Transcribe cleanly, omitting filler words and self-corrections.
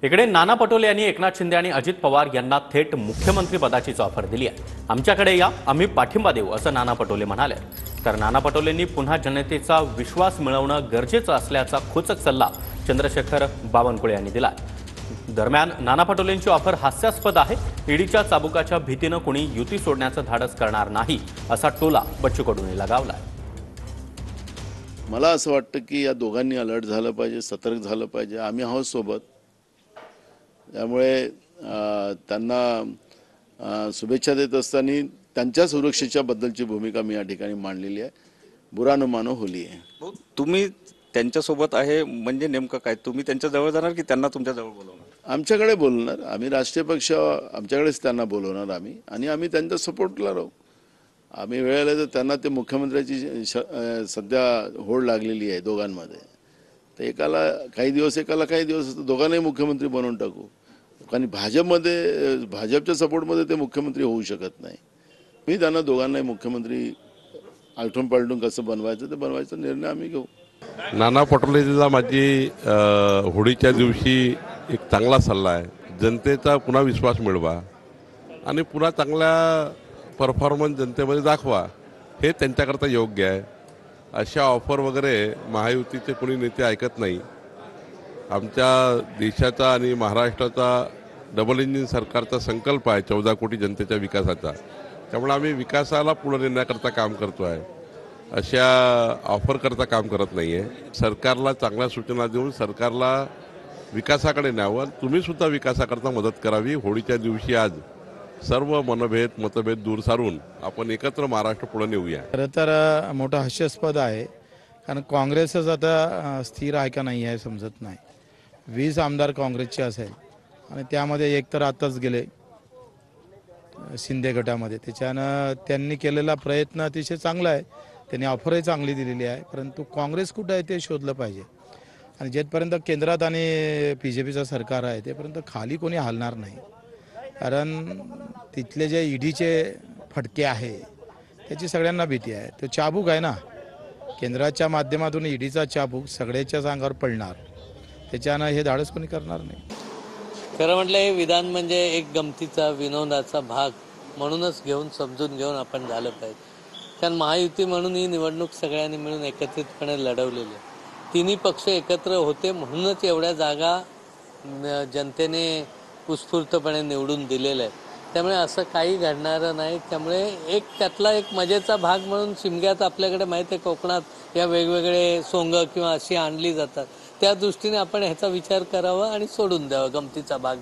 इकडे नाना पटोले यांनी एकनाथ शिंदे आणि अजित पवार यांना थेट मुख्यमंत्री पदाचीच ऑफर दिली आहे। आमच्याकडे या, आम्ही पाठिंबा देऊ असं नाना पटोले म्हणाले। तर नाना पटोलेंनी पुन्हा जनतेचा विश्वास मिळवणं गरजेचं असल्याचा खोचक सल्ला चंद्रशेखर बावनकुळे यांनी दिला। दरम्यान नाना पटोलेंची ऑफर हास्यास्पद आहे। ईडीच्या चाबुकाच्या भीतीनं कोणी युती सोडण्याचं धाडस करणार नाही असा टोला बच्चू कडूंनी लगावलाय। मला असं वाटतं की या दोघांनी अलर्ट झालं पाहिजे, सतर्क झालं पाहिजे। आम्ही आहोत सोबत, त्यामुळे त्यांना शुभेच्छा देत असताना त्यांच्या सुरक्षेच्या बद्दलची भूमिका मी या ठिकाणी मांडलेली आहे। बुरा न मानो होली आहे। तुम्ही त्यांच्या सोबत आहे म्हणजे नेमकं काय? तुम्ही त्यांच्या जवळ जाणार की त्यांना तुमच्या जवळ बोलवणार? आमच्याकडे बोलणार, आम्ही राष्ट्रीय पक्ष आमच्याकडेच त्यांना बोलवणार आम्ही आणि त्यांच्या सपोर्टला राहू। आम्ही वेळेला तर त्यांना ते मुख्यमंत्र्याची सध्या होड लागलेली आहे दोघांमध्ये, तर एकाला काही दिवस दोघांनाही मुख्यमंत्री बनवून टाकू। कारण भाजपच्या सपोर्टमध्ये ते मुख्यमंत्री होऊ शकत नाही। मी त्यांना दोघांनाही मुख्यमंत्री आलटून पालटून कसं बनवायचं ते बनवायचा निर्णय आम्ही घेऊ। नाना पटोलेंना माझी होळीच्या दिवशी एक चांगला सल्ला आहे, जनतेचा पुन्हा विश्वास मिळवा आणि पुन्हा चांगला परफॉर्मन्स जनतेमध्ये दाखवा, हे त्यांच्याकरता योग्य आहे। अशा ऑफर वगैरे महायुतीचे कोणी नेते ऐकत नाही। आमच्या देशाचा आणि महाराष्ट्राचा डबल इंजिन सरकारचा संकल्प आहे 14 कोटी जनतेच्या विकासाचा, त्यामुळे आम्ही विकासाला पुढे नेण्याकरता काम करतो आहे, अशा ऑफर करता काम करत नाही आहे। सरकारला चांगल्या सूचना देऊन सरकारला विकासाकडे न्यावं। तुम्ही सुद्धा विकासाकरता मदत करावी। होळीच्या दिवशी आज सर्व मतभेद दूर सारून आपण एकत्र महाराष्ट्र पुढे नेऊया। खरं तर मोठं हास्यास्पद आहे, कारण काँग्रेसच आता स्थिर आहे का नाही आहे समजत नाही। 20 आमदार काँग्रेसचे असेल आणि त्यामध्ये एक तर आताच गेले शिंदे गटामध्ये, त्याच्यानं त्यांनी केलेला प्रयत्न अतिशय चांगला आहे, त्यांनी ऑफरही चांगली दिलेली आहे, परंतु काँग्रेस कुठं आहे ते शोधलं पाहिजे। आणि जेपर्यंत केंद्रात आणि BJPचं सरकार आहे तेपर्यंत खाली कोणी हलणार नाही, कारण तिथले जे ईडीचे फटके आहे त्याची सगळ्यांना भीती आहे। तो चाबूक आहे ना, केंद्राच्या माध्यमातून ईडीचा चाबूक सगळ्याच्याच अंगावर पडणार, त्याच्यानं हे धाडस कोणी करणार नाही। खरं म्हटलं हे विधान म्हणजे एक गमतीचा विनोदाचा भाग म्हणूनच समजून घेऊन आपण झालं पाहिजे, कारण महायुती म्हणून ही निवडणूक सगळ्यांनी मिळून एकत्रितपणे लढवलेली आहे। तिन्ही पक्ष एकत्र होते म्हणूनच एवढ्या जागा जनतेने उत्स्फूर्तपणे निवडून दिलेल्या आहेत। त्यामुळे असं काही घडणारं नाही। त्यामुळे त्यातला एक मजेचा भाग म्हणून शिमग्यात आपल्याकडे माहिती आहे कोकणात या वेगवेगळे सोंग किंवा अशी आणली जातात, त्या दृष्टीने आपण ह्याचा विचार करावा आणि सोडून द्यावा गमतीचा भाग।